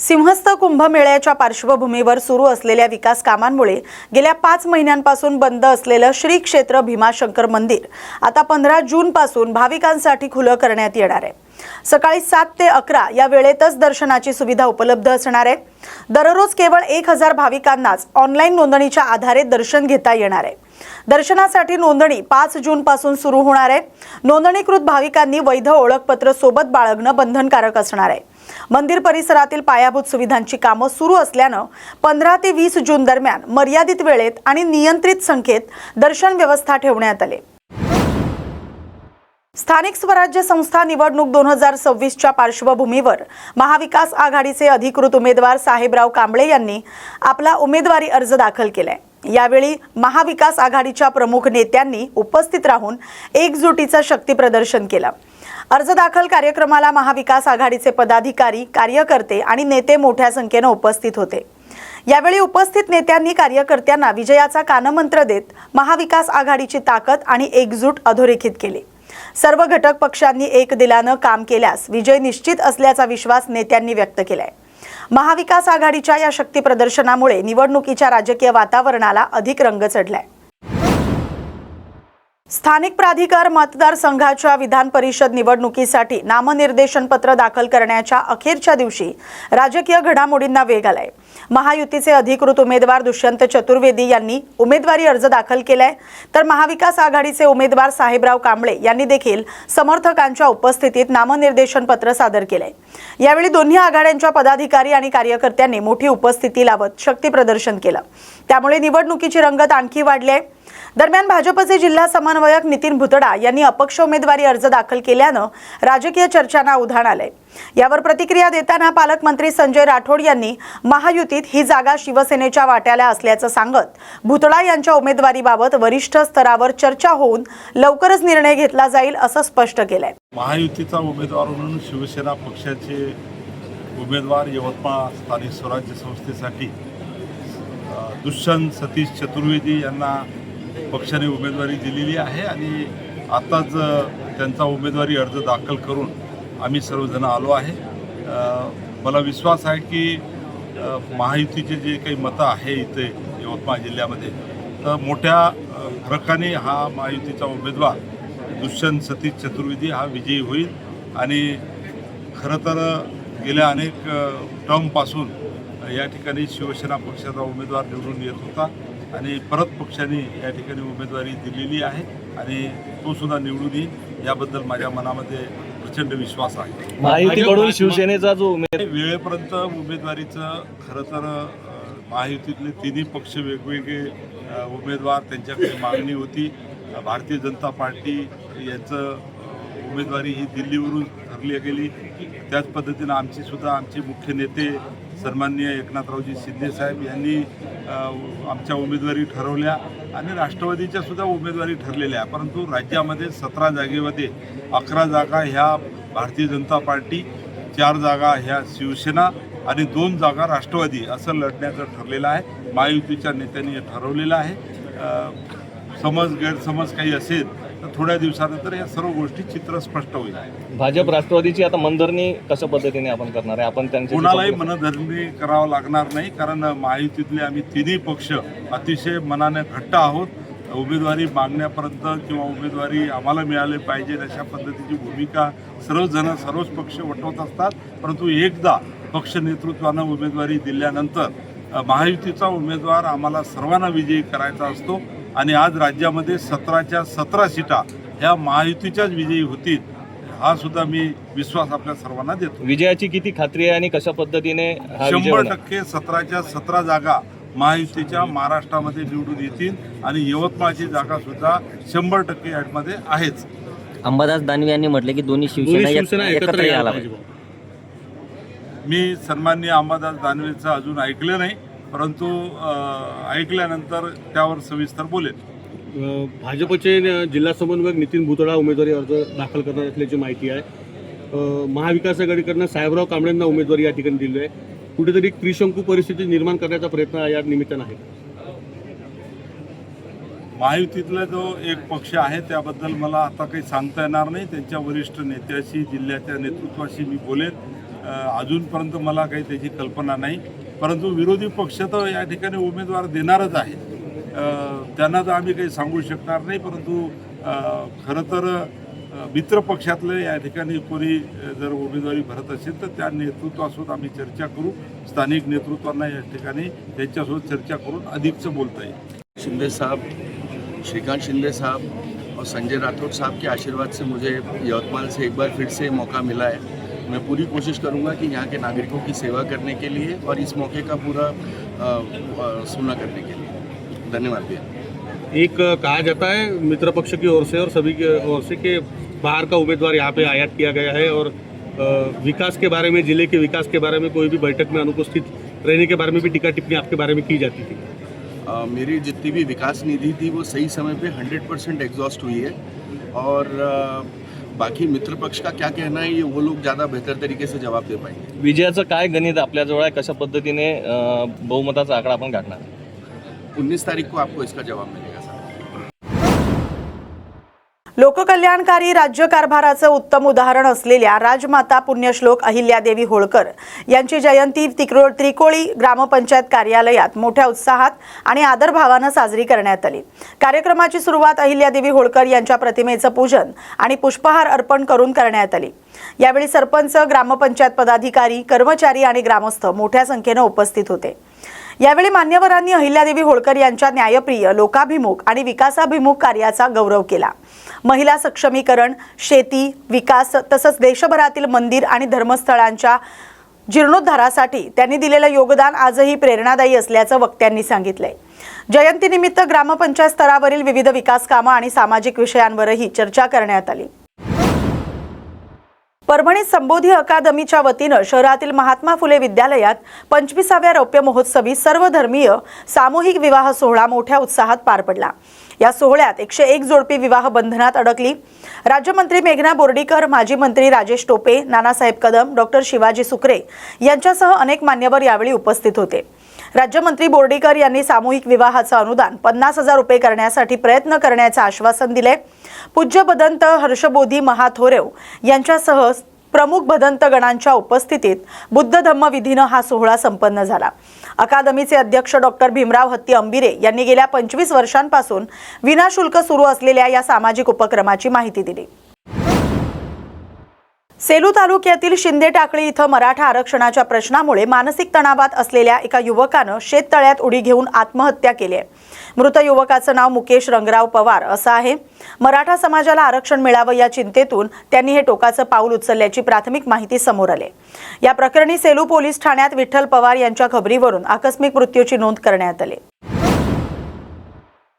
सिंहस्थ कुंभमेळ्याच्या पार्श्वभूमीवर सुरू असलेल्या विकास कामांमुळे गेल्या 5 महिन्यांपासून बंद असलेलं श्री क्षेत्र भीमाशंकर मंदिर आता 15 जून पासून भाविकांसाठी खुलं करण्यात येणार आहे। सकाळी 7 ते 11 या वेळेतच दर्शनाची सुविधा उपलब्ध असणार आहे। दररोज केवळ 1000 भाविकांनाच ऑनलाईन नोंदणीच्या आधारे दर्शन घेता येणार आहे। दर्शनासाठी नोंदणी 5 जून पासून सुरू होणार आहे। नोंदणीकृत भाविकांनी वैध ओळखपत्र सोबत बाळगणं बंधनकारक असणार आहे। मंदिर परिसरातील पायाभूत सुविधांची कामं सुरू असल्यानं 15 ते 20 जून दरम्यान मर्यादित वेळेत आणि नियंत्रित संख्येत दर्शन व्यवस्था ठेवण्यात आली। स्थानिक स्वराज्य संस्था निवडणूक 2026च्या पार्श्वभूमीवर महाविकास आघाडीचे अधिकृत उमेदवार साहेबराव कांबळे यांनी आपला उमेदवारी अर्ज दाखल केलाय। यावेळी महाविकास आघाडीच्या प्रमुख नेत्यांनी उपस्थित राहून एकजुटीचं शक्ती प्रदर्शन केलं। अर्ज दाखल कार्यक्रमाला महाविकास आघाडीचे पदाधिकारी, कार्यकर्ते आणि नेते मोठ्या संख्येने उपस्थित होते। यावेळी उपस्थित नेत्यांनी कार्यकर्त्यांना विजयाचा कानमंत्र देत महाविकास आघाडीची ताकद आणि एकजूट अधोरेखित केली। सर्व घटक पक्षांनी एक दिलानं काम केल्यास विजय निश्चित असल्याचा विश्वास नेत्यांनी व्यक्त केलाय। महाविकास आघाडीच्या या शक्ती प्रदर्शनामुळे निवडणुकीच्या राजकीय वातावरणाला अधिक रंग चढलाय। स्थानिक प्राधिकार मतदारसंघाच्या विधान परिषद निवडणुकीसाठी नामनिर्देशन पत्र दाखल करण्याच्या अखेरच्या दिवशी राजकीय घडामोडींना वेग आलाय। महायुतीचे अधिकृत उमेदवार दुष्यंत चतुर्वेदी यांनी उमेदवारी अर्ज दाखल केलाय, तर महाविकास आघाडीचे उमेदवार साहेबराव कांबळे यांनी देखील समर्थकांच्या उपस्थितीत नामनिर्देशन पत्र सादर केले। यावेळी दोन्ही आघाड्यांच्या पदाधिकारी आणि कार्यकर्त्यांनी मोठी उपस्थिती लावत शक्ती प्रदर्शन केलं। त्यामुळे निवडणुकीची रंगत आणखी वाढली आहे। दरम्यान भाजपचे जिल्हा समन्वयक नितीन भुतडा यांनी अपक्ष उमेदवारी अर्ज दाखल केल्यानं राजकीय चर्चांना उधाण आलंय। यावर प्रतिक्रिया देताना पालकमंत्री संजय राठोड यांनी महायुतीत ही जागा शिवसेनेच्या वाट्याला असल्याचं सांगत भुतडा यांच्या उमेदवारीबाबत वरिष्ठ स्तरावर चर्चा होऊन लवकरच निर्णय घेतला जाईल असं स्पष्ट केलंय। महायुतीचा उमेदवार म्हणून शिवसेना पक्षाचे उमेदवार यवतमाळ स्थानिक स्वराज्य संस्थेसाठी दुष्यंत सतीश चतुर्वेदी यांना पक्षाने उमेदवारी दिलेली आहे आणि आताच त्यांचा उमेदवारी अर्ज दाखल करून आम्ही सर्वजण आलो आहे। मला विश्वास आहे की महायुतीचे जे काही मतं आहे इथे यवतमाळ जिल्ह्यामध्ये तर मोठ्या फरकाने हा महायुतीचा उमेदवार दुष्यंत सतीश चतुर्वेदी हा विजयी होईल आणि खरं तर गेल्या अनेक टर्मपासून या ठिकाणी शिवसेना पक्षाचा उमेदवार निवडून येत होता आणि परत पक्षाने या ठिकाणी उमेदवारी दिलेली आहे आणि तो सुद्धा निवडून येईल याबद्दल माझ्या मनामध्ये प्रचंड विश्वास आहे। महायुतीकडून शिवसेनेचा जो वेळेपर्यंत उमेदवारीचं खरं तर महायुतीतले तिन्ही पक्ष वेगवेगळे उमेदवार त्यांच्याकडे मागणी होती। भारतीय जनता पार्टी यांचं उमेदवारी ही दिल्लीवरून ठरली गेली। त्याच पद्धतीनं आमचे मुख्य नेते सन्माननीय एकनाथरावजी शिंदे साहेब यांनी आमच्या उमेदवारी ठरवल्या आणि राष्ट्रवादीच्या सुद्धा उमेदवारी ठरलेल्या, परंतु राज्यामध्ये 17 जागेमध्ये 11 जागा ह्या भारतीय जनता पार्टी, 4 जागा ह्या शिवसेना आणि 2 जागा राष्ट्रवादी असं लढण्याचं ठरलेलं आहे। महायुतीच्या नेत्यांनी हे ठरवलेलं आहे। गैरसमज काही असेल तर थोड्या दिवसानंतर या सर्व गोष्टी चित्र स्पष्ट होईल। भाजप राष्ट्रवादीची आता मनधरणी कशा पद्धतीने आपण करणार आहे? आपण त्यांच्या कोणालाही मनधरणी करावं लागणार नाही, कारण महायुतीतले आम्ही तिन्ही पक्ष अतिशय मनाने घट्ट आहोत। उमेदवारी मागण्यापर्यंत किंवा उमेदवारी आम्हाला मिळाली पाहिजे अशा पद्धतीची भूमिका सर्वच पक्ष वटवत असतात, परंतु एकदा पक्ष नेतृत्वानं उमेदवारी दिल्यानंतर महायुतीचा उमेदवार आम्हाला सर्वांना विजयी करायचा असतो आणि आज राज्यामध्ये 17च्या 17 सीटा ह्या महायुतीच्याच विजयी होतील हा सुद्धा मी विश्वास आपल्या सर्वांना देतो। विजयाची किती खात्री आहे आणि कशा पद्धतीने 100% 17च्या 17 जागा महायुतीच्या महाराष्ट्रामध्ये निवडून येतील आणि यवतमाळची जागा सुद्धा 100% यामध्ये आहेच। अंबादास दानवे यांनी म्हटले की दोन्ही शिवसेना एकत्र यायला पाहिजे। मी सन्माननीय अंबादास दानवेचं अजून ऐकलं नाही, परंतु ऐकल्यानंतर त्यावर सविस्तर बोलेल। भाजपचे जिल्हा समन्वयक नितीन भुतडा उमेदवारी अर्ज दाखल करणार असल्याची माहिती आहे। महाविकास आघाडीकडनं साहेबराव कांबळेंना उमेदवारी या ठिकाणी दिली आहे। कुठेतरी त्रिशंकू परिस्थिती निर्माण करण्याचा प्रयत्न या निमित्तानं आहे। महायुतीतला जो एक पक्ष आहे त्याबद्दल मला आता काही सांगता येणार नाही। त्यांच्या वरिष्ठ नेत्याशी, जिल्ह्याच्या नेतृत्वाशी मी बोलेन अजूनपर्यंत मला काही त्याची कल्पना नाही, परंतु विरोधी पक्ष तर या ठिकाणी उमेदवार देणारच आहे. त्यांना तर आम्ही काही सांगू शकणार नाही, परंतु खरं तर मित्र पक्षातले या ठिकाणी कोणी जर उमेदवारी भरत असेल तर त्या नेतृत्वासोबत आम्ही चर्चा करू. स्थानिक नेतृत्वांना या ठिकाणी त्यांच्यासोबत चर्चा करून अधिकचं बोलता येईल. शिंदे साहब, श्रीकांत शिंदे साहब और संजय राठौड़ साहब के आशीर्वाद से मुझे यवतमाल से एक बार फिर से मौका मिला है. मैं पूरी कोशिश करूंगा कि यहाँ के नागरिकों की सेवा करने के लिए और इस मौके का पूरा सुना करने के लिए. धन्यवाद भैया. एक कहा जाता है मित्र पक्ष की ओर से और सभी की ओर से कि बाहर का उम्मीदवार यहाँ पे आयात किया गया है और विकास के बारे में, जिले के विकास के बारे में कोई भी बैठक में अनुपस्थित रहने के बारे में भी टीका टिप्पणी आपके बारे में की जाती थी. मेरी जितनी भी विकास निधि थी वो सही समय पे 100% एग्जॉस्ट हुई है और बाकी मित्र पक्ष का क्या कहना है ये वो लोग ज़्यादा बेहतर तरीके से जवाब दे पाएंगे. विजयाचं काय गणित आपल्याजवळ आहे, कशा पद्धतीने बहुमताचा आकडा आपण गाठणार? 19 तारीख को आपको इसका जवाब मिलेगा सर. लोककल्याणकारी राज्यकारभाराचं उत्तम उदाहरण असलेल्या राजमाता पुण्यश्लोक अहिल्यादेवी होळकर यांची जयंती त्रिकोळी ग्रामपंचायत कार्यालयात मोठ्या उत्साहात आणि आदरभावानं साजरी करण्यात आली. कार्यक्रमाची सुरुवात अहिल्यादेवी होळकर यांच्या प्रतिमेचं पूजन आणि पुष्पहार अर्पण करून करण्यात आली. यावेळी सरपंच, ग्रामपंचायत पदाधिकारी, कर्मचारी आणि ग्रामस्थ मोठ्या संख्येने उपस्थित होते. यावेळी मान्यवरांनी अहिल्यादेवी होळकर यांच्या न्यायप्रिय, लोकाभिमुख आणि विकासाभिमुख कार्याचा गौरव केला. महिला सक्षमीकरण, शेती, विकास तसंच देशभरातील मंदिर आणि धर्मस्थळांच्या जीर्णोद्धारासाठी त्यांनी दिलेलं योगदान आजही प्रेरणादायी असल्याचं वक्त्यांनी सांगितलंय. जयंतीनिमित्त ग्रामपंचायत स्तरावरील विविध विकास कामं आणि सामाजिक विषयांवरही चर्चा करण्यात आली. परभणी संबोधी अकादमीच्या वतीनं शहरातील महात्मा फुले विद्यालयात 25व्या रौप्य महोत्सवी सर्वधर्मीय सामूहिक विवाह सोहळा मोठ्या उत्साहात पार पडला. या सोहळ्यात 101 जोडपी विवाह बंधनात अडकली. राज्यमंत्री मेघना बोर्डीकर, माजी मंत्री राजेश टोपे, नानासाहेब कदम, डॉक्टर शिवाजी सुकरे यांच्यासह अनेक मान्यवर यावेळी उपस्थित होते. राज्यमंत्री बोर्डीकर यांनी सामूहिक विवाहाचं अनुदान 50,000 रुपये करण्यासाठी प्रयत्न करण्याचं आश्वासन दिले. पूज्य भदंत हर्षबोधी महाथोरेव यांच्यासह प्रमुख भदंत गणांच्या उपस्थितीत बुद्ध धम्म विधीनं हा सोहळा संपन्न झाला. अकादमीचे अध्यक्ष डॉक्टर भीमराव हत्ती अंबिरे यांनी गेल्या 25 वर्षांपासून विनाशुल्क सुरू असलेल्या या सामाजिक उपक्रमाची माहिती दिली. सेलू तालुक्यातील शिंदे टाकळी इथं मराठा आरक्षणाच्या प्रश्नामुळे मानसिक तणावात असलेल्या एका युवकानं शेततळ्यात उडी घेऊन आत्महत्या केली आहे. मृत युवकाचं नाव मुकेश रंगराव पवार असं आहे. मराठा समाजाला आरक्षण मिळावं या चिंतेतून त्यांनी हे टोकाचं पाऊल उचलल्याची प्राथमिक माहिती समोर आली. या प्रकरणी सेलू पोलीस ठाण्यात विठ्ठल पवार यांच्या खबरीवरून आकस्मिक मृत्यूची नोंद करण्यात आली.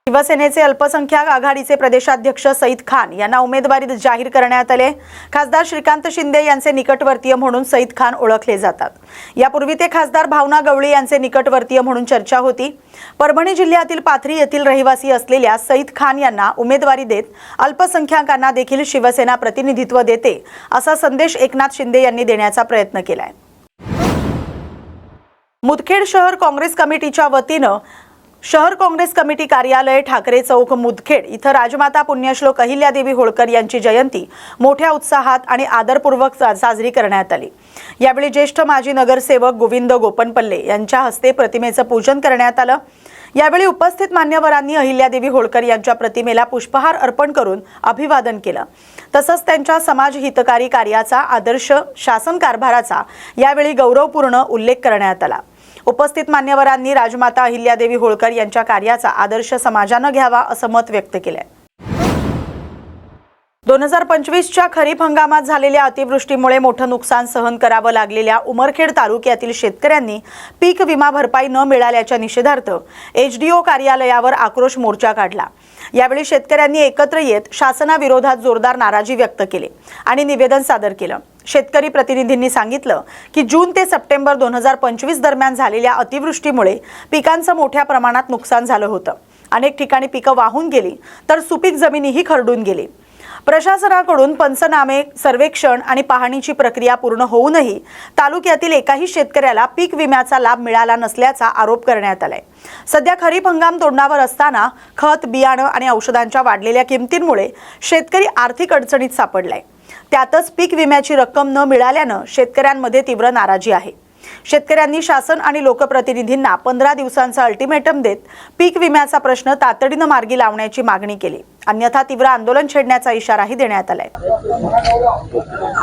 शिवसेनेचे अल्पसंख्याक आघाडीचे प्रदेशाध्यक्ष सईद खान यांना उमेदवारी जाहीर करण्यात आले. खासदार श्रीकांत शिंदे यांचे निकटवर्तीय म्हणून सईद खान ओळखले जातात. यापूर्वी ते खासदार भावना गवळी यांचे निकटवर्तीय म्हणून चर्चा होती. परभणी जिल्ह्यातील पाथरी येथील रहिवासी असलेल्या सईद खान यांना उमेदवारी देत अल्पसंख्याकांना देखील शिवसेना प्रतिनिधित्व देते असा संदेश एकनाथ शिंदे यांनी देण्याचा प्रयत्न केलाय. मुदखेड शहर काँग्रेस कमिटीच्या वतीनं शहर काँग्रेस कमिटी कार्यालय, ठाकरे चौक, मुदखेड इथं राजमाता पुण्यश्लोक अहिल्यादेवी होळकर यांची जयंती मोठ्या उत्साहात आणि आदरपूर्वक साजरी करण्यात आली. यावेळी ज्येष्ठ माजी नगरसेवक गोविंद गोपनपल्ले यांच्या हस्ते प्रतिमेचं पूजन करण्यात आलं. यावेळी उपस्थित मान्यवरांनी अहिल्यादेवी होळकर यांच्या प्रतिमेला पुष्पहार अर्पण करून अभिवादन केलं. तसंच त्यांच्या समाज हितकारी कार्याचा, आदर्श शासन कारभाराचा यावेळी गौरवपूर्ण उल्लेख करण्यात आला. उपस्थित मान्यवरांनी राजमाता अहिल्यादेवी होळकर यांच्या कार्याचा आदर्श समाजानं घ्यावा असं मत व्यक्त केलंय. 2025च्या खरीप हंगामात झालेल्या अतिवृष्टीमुळे मोठं नुकसान सहन करावं लागलेल्या उमरखेड तालुक्यातील शेतकऱ्यांनी पीक विमा भरपाई न मिळाल्याच्या निषेधार्थ एचडीओ कार्यालयावर आक्रोश मोर्चा काढला. यावेळी शेतकऱ्यांनी एकत्र येत शासनाविरोधात जोरदार नाराजी व्यक्त केली आणि निवेदन सादर केलं. शेतकरी प्रतिनिधींनी सांगितलं की जून ते सप्टेंबर 2025 दरम्यान झालेल्या अतिवृष्टीमुळे पिकांचं मोठ्या प्रमाणात नुकसान झालं होतं. अनेक ठिकाणी पिकं वाहून गेली तर सुपीक जमिनीही खरडून गेली. प्रशासनाकडून पंचनामे, सर्वेक्षण आणि पाहणीची प्रक्रिया पूर्ण होऊनही तालुक्यातील एकाही शेतकऱ्याला पीक विम्याचा लाभ मिळाला नसल्याचा आरोप करण्यात आलाय। सध्या खरीप हंगाम तोंडावर असताना खत, बियाणं आणि औषधांच्या वाढलेल्या किमतींमुळे शेतकरी आर्थिक अडचणीत सापडलाय। त्यातच पीक विम्याची रक्कम न मिळाल्यानं शेतकऱ्यांमध्ये तीव्र नाराजी आहे। शेतकऱ्यांनी शासन आणि लोकप्रतिनिधींना 15 दिवसांचा अल्टिमेटम देत पीक विम्याचा प्रश्न तातडीनं मार्गी लावण्याची मागणी केली, अन्यथा तीव्र आंदोलन छेडण्याचा इशाराही देण्यात आलाय।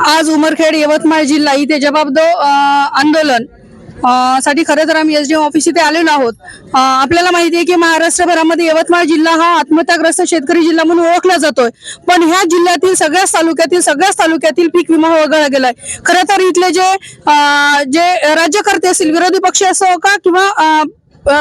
आज उमरखेड यवतमाळ जिल्हा इथे जवाब दो आंदोलन साठी खरं तर आम्ही SDM ऑफिस इथे आलेलो आहोत। आपल्याला माहिती आहे की महाराष्ट्रभरामध्ये यवतमाळ जिल्हा हा आत्महत्याग्रस्त शेतकरी जिल्हा म्हणून ओळखला जातोय, पण ह्या जिल्ह्यातील सगळ्याच तालुक्यातील पीक विमा वगळला गेलाय। खरं तर इथले जे राज्यकर्ते असतील, विरोधी पक्ष असो का किंवा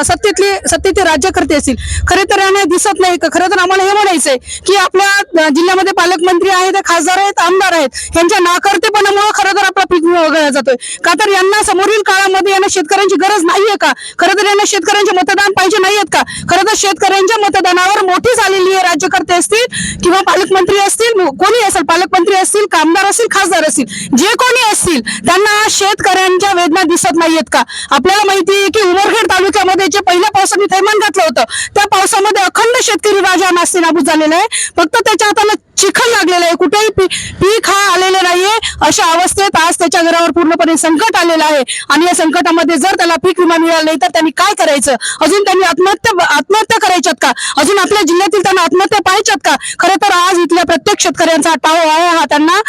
सत्तेचे राज्यकर्ते असतील, खरे तर यांना दिसत नाही का? खरं तर आम्हाला हे म्हणायचंय की आपल्या जिल्ह्यामध्ये पालकमंत्री आहेत, खासदार आहेत, आमदार आहेत, यांच्या नाकर्तेपणामुळे खरं तर आपला पीक विमा वगळला जातोय। का तर यांना समोरील काळामध्ये यांना शेतकऱ्यांची गरज नाहीये का? खरं तर यांना शेतकऱ्यांचे मतदान पाहिजे नाहीयेत का? खरं तर शेतकऱ्यांच्या मतदानावर मोठी झालेली आहे। राज्यकर्ते असतील किंवा पालकमंत्री असतील, कोणी असेल, पालकमंत्री असतील, आमदार असतील, खासदार असतील, जे कोणी असतील, त्यांना शेतकऱ्यांच्या वेदना दिसत नाहीयेत का? आपल्याला माहिती आहे की उमरखेड तालुक्यामध्ये जे पहिल्या पावसाने थैमान घातलं होतं, त्या पावसामध्ये अखंड शेतकरी राजा नास्तीनाबूत झालेला आहे। फक्त त्याच्या हाताला चिखल लागलेला आहे, कुठेही पीक हा आलेले नाहीये। अशा अवस्थेत आज त्याच्या घरावर पूर्णपणे संकट आलेलं आहे आणि या संकटामध्ये जर त्याला पीक विमा मिळाला नाही तर त्यांनी काय करायचं? अजून त्यांनी आत्महत्या करायच्यात का? अजून आपल्या जिल्ह्यातील त्यांना आत्महत्या पाहायच्यात का? खरं तर आज इथल्या प्रत्येक शेतकऱ्यांचा टाळो आहे हा त्यांना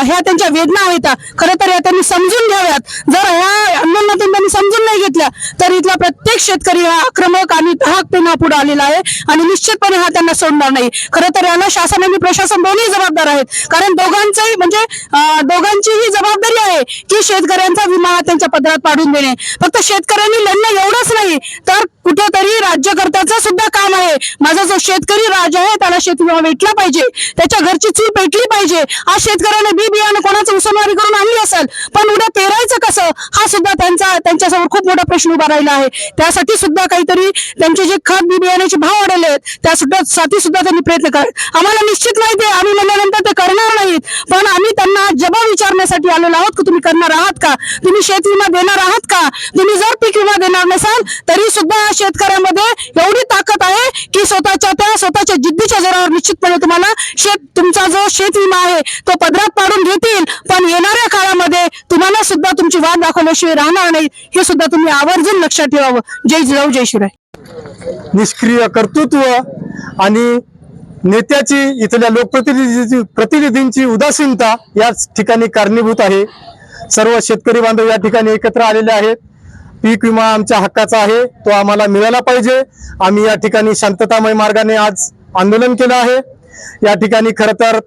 ह्या त्यांच्या वेदना आहेत, खरं तर या त्यांनी समजून घ्याव्यात। जर ह्या आंदोलनातून त्यांनी समजून नाही घेतल्या तर इथला प्रत्येक शेतकरी हा आक्रमक आणि तहाकतेने पुढे आलेला आहे आणि निश्चितपणे हा त्यांना सोडणार नाही। खरं तर याला शासन आणि प्रशासन दोन्ही जबाबदार आहेत, कारण दोघांचंही दोघांची ही जबाबदारी आहे की शेतकऱ्यांचा विमा त्यांच्या पदरात पाडून देणे। फक्त शेतकऱ्यांनी लढणं एवढंच नाही तर कुठेतरी राज्यकर्त्याचं सुद्धा काम आहे। माझा जो शेतकरी राजा आहे त्याला शेतविमा भेटला पाहिजे, त्याच्या घरची चूल पेटली पाहिजे। आज शेतकऱ्याने बी बियाणं कोणाचं उसनवारी करून आणली असेल, पण उद्या पेरायचं कसं हा सुद्धा त्यांच्यासमोर खूप मोठा प्रश्न उभा राहिला आहे। त्यासाठी सुद्धा काहीतरी त्यांचे जे खत बी बियाण्याचे भाव वाढले आहेत त्यासाठी सुद्धा त्यांनी प्रयत्न करावे। आम्हाला निश्चित माहिती आहे आम्ही म्हणल्यानंतर ते करणार नाहीत, पण आम्ही त्यांना जबाब विचारण्यासाठी आलेलो आहोत की तुम्ही करणार आहात का? तुम्ही शेत विमा देणार आहात का? तुम्ही जर पीक विमा देणार नसाल तरी सुद्धा शेतकऱ्यामध्ये एवढी ताकद आहे की स्वतःच्या जिद्दीच्या जोरावर निश्चितपणे तुम्हाला तुमचा जो शेत विमा आहे तो पदरात पाडून घेतील, पण येणाऱ्या काळामध्ये तुम्हाला सुद्धा तुमची वाट दाखवल्याशिवाय राहणार नाही, हे सुद्धा तुम्ही आवर्जून लक्षात ठेवावं। जय जिजाऊ, जय शिवराय। निष्क्रिय कर्तृत्व आणि नेत्याची, इथल्या प्रतिनिधींची उदासीनता या ठिकाणी कारणीभूत आहे। सर्व शेतकरी बांधव या ठिकाणी एकत्र आलेले आहेत। पीक विमा आमच्या हक्काचा आहे, तो आम्हाला मिळाला पाहिजे। आम्ही या ठिकाणी शांततामय मार्गाने आज आंदोलन केलं आहे। या ठिकाणी खरं तर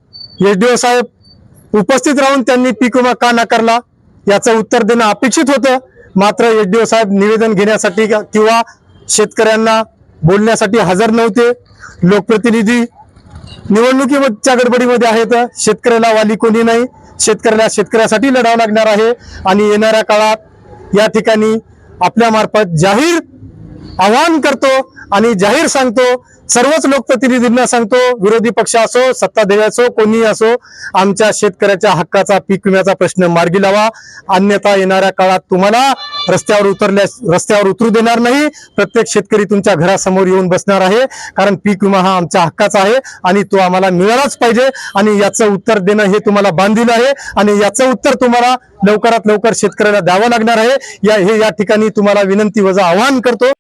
SDO साहेब उपस्थित राहून त्यांनी पीक विमा का नाकारला याचं उत्तर देणं अपेक्षित होतं, मात्र SDO साहेब निवेदन घेण्यासाठी किंवा शेतकऱ्यांना बोलण्यासाठी हजर नव्हते। लोकप्रतिनिधी निवडणुकीच्या गडबडीमध्ये आहेत, शेतकऱ्याला वाली कोणी नाही, शेतकऱ्यासाठी लढावं लागणार आहे। आणि येणाऱ्या काळात या ठिकाणी आपल्या मार्फत जाहीर आवाहन करतो आणि जाहीर सांगतो, सर्वच लोकप्रतिनिधींना सांगतो, विरोधी पक्ष असो, सत्ताधारी असो, कोणी असो, आमच्या शेतकऱ्याच्या हक्काचा पीक विम्याचा प्रश्न मार्गी लावा, अन्यथा येणाऱ्या काळात तुम्हाला रस्त्यावर उतरू देणार नाही। प्रत्येक शेतकरी तुमच्या घरासमोर येऊन बसणार आहे, कारण पीक विमा हा आमच्या हक्काचा आहे आणि तो आम्हाला मिळालाच पाहिजे आणि याचं उत्तर देणं हे तुम्हाला बांधील आहे आणि याचं उत्तर तुम्हाला लवकरात लवकर शेतकऱ्याला द्यावं लागणार आहे। हे या ठिकाणी तुम्हाला विनंती वजा आवाहन करतो।